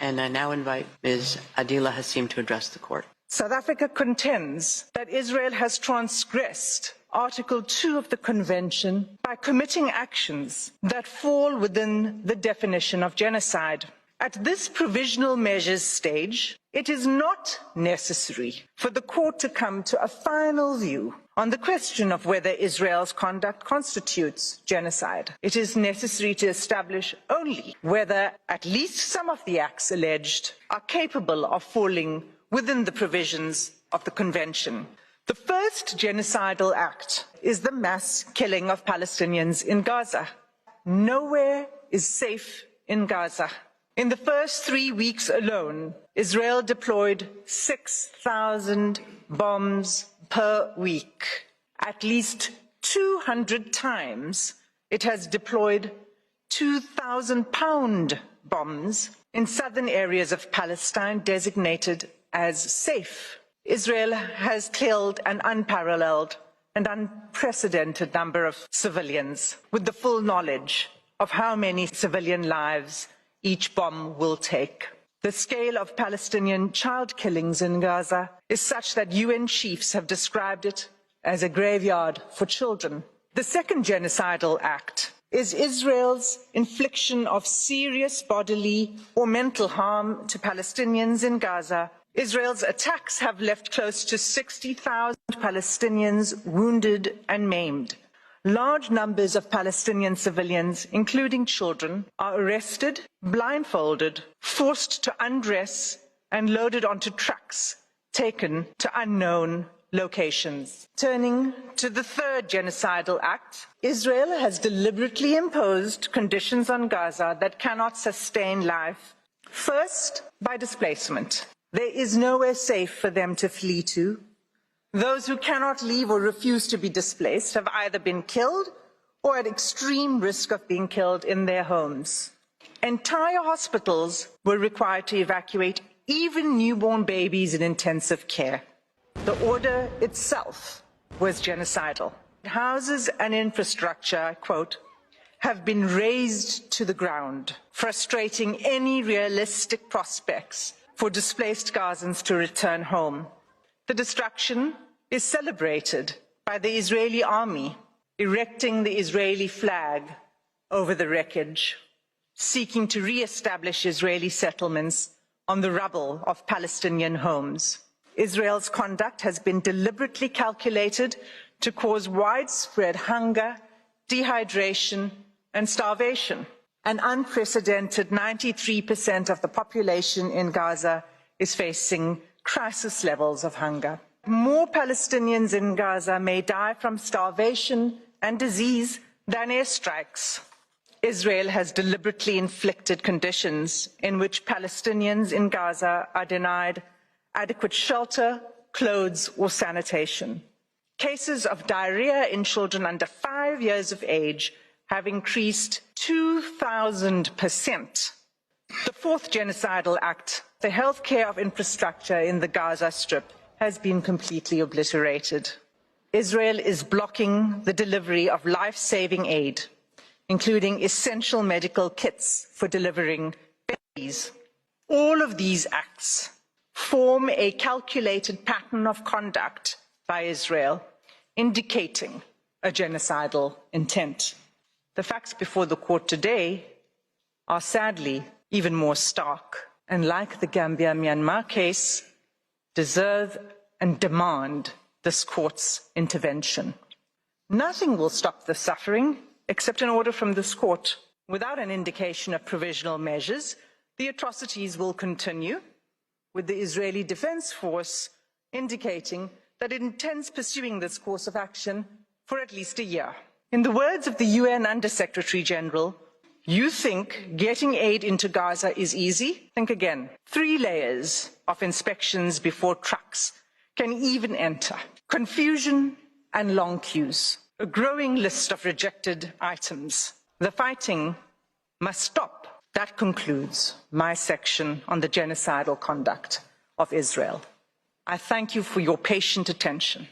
And I now invite Ms. Adila Hassim to address the court. South Africa contends that Israel has transgressed Article 2 of the Convention by committing actions that fall within the definition of genocide. At this provisional measures stage, it is not necessary for the court to come to a final view on the question of whether Israel's conduct constitutes genocide. It is necessary to establish only whether at least some of the acts alleged are capable of falling within the provisions of the Convention. The first genocidal act is the mass killing of Palestinians in Gaza. Nowhere is safe in Gaza. In the first 3 weeks alone, Israel deployed 6,000 bombs per week. At least 200 times it has deployed 2,000-pound bombs in southern areas of Palestine designated as safe. Israel has killed an unparalleled and unprecedented number of civilians, with the full knowledge of how many civilian lives each bomb will take. The scale of Palestinian child killings in Gaza is such that UN chiefs have described it as a graveyard for children. The second genocidal act is Israel's infliction of serious bodily or mental harm to Palestinians in Gaza. Israel's attacks have left close to 60,000 Palestinians wounded and maimed. Large numbers of Palestinian civilians, including children, are arrested, blindfolded, forced to undress, and loaded onto trucks, taken to unknown locations. Turning to the third genocidal act, Israel has deliberately imposed conditions on Gaza that cannot sustain life. First, by displacement. There is nowhere safe for them to flee to. Those who cannot leave or refuse to be displaced have either been killed or at extreme risk of being killed in their homes. Entire hospitals were required to evacuate even newborn babies in intensive care. The order itself was genocidal. Houses and infrastructure, I quote, have been razed to the ground, frustrating any realistic prospects for displaced Gazans to return home. The destruction is celebrated by the Israeli army, erecting the Israeli flag over the wreckage, seeking to re-establish Israeli settlements on the rubble of Palestinian homes. Israel's conduct has been deliberately calculated to cause widespread hunger, dehydration, and starvation. An unprecedented 93% of the population in Gaza is facing crisis levels of hunger. More Palestinians in Gaza may die from starvation and disease than airstrikes. Israel has deliberately inflicted conditions in which Palestinians in Gaza are denied adequate shelter, clothes, or sanitation. Cases of diarrhea in children under 5 years of age have increased 2,000%. The fourth genocidal act, the healthcare of infrastructure in the Gaza Strip, has been completely obliterated. Israel is blocking the delivery of life-saving aid, including essential medical kits for delivering babies. All of these acts form a calculated pattern of conduct by Israel, indicating a genocidal intent. The facts before the court today are sadly even more stark, and like the Gambia-Myanmar case, deserve and demand this court's intervention. Nothing will stop the suffering except an order from this court. Without an indication of provisional measures, the atrocities will continue, with the Israeli Defense Force indicating that it intends pursuing this course of action for at least a year. In the words of the UN Under-Secretary General, you think getting aid into Gaza is easy? Think again. 3 layers of inspections before trucks can even enter. Confusion and long queues. A growing list of rejected items. The fighting must stop. That concludes my section on the genocidal conduct of Israel. I thank you for your patient attention.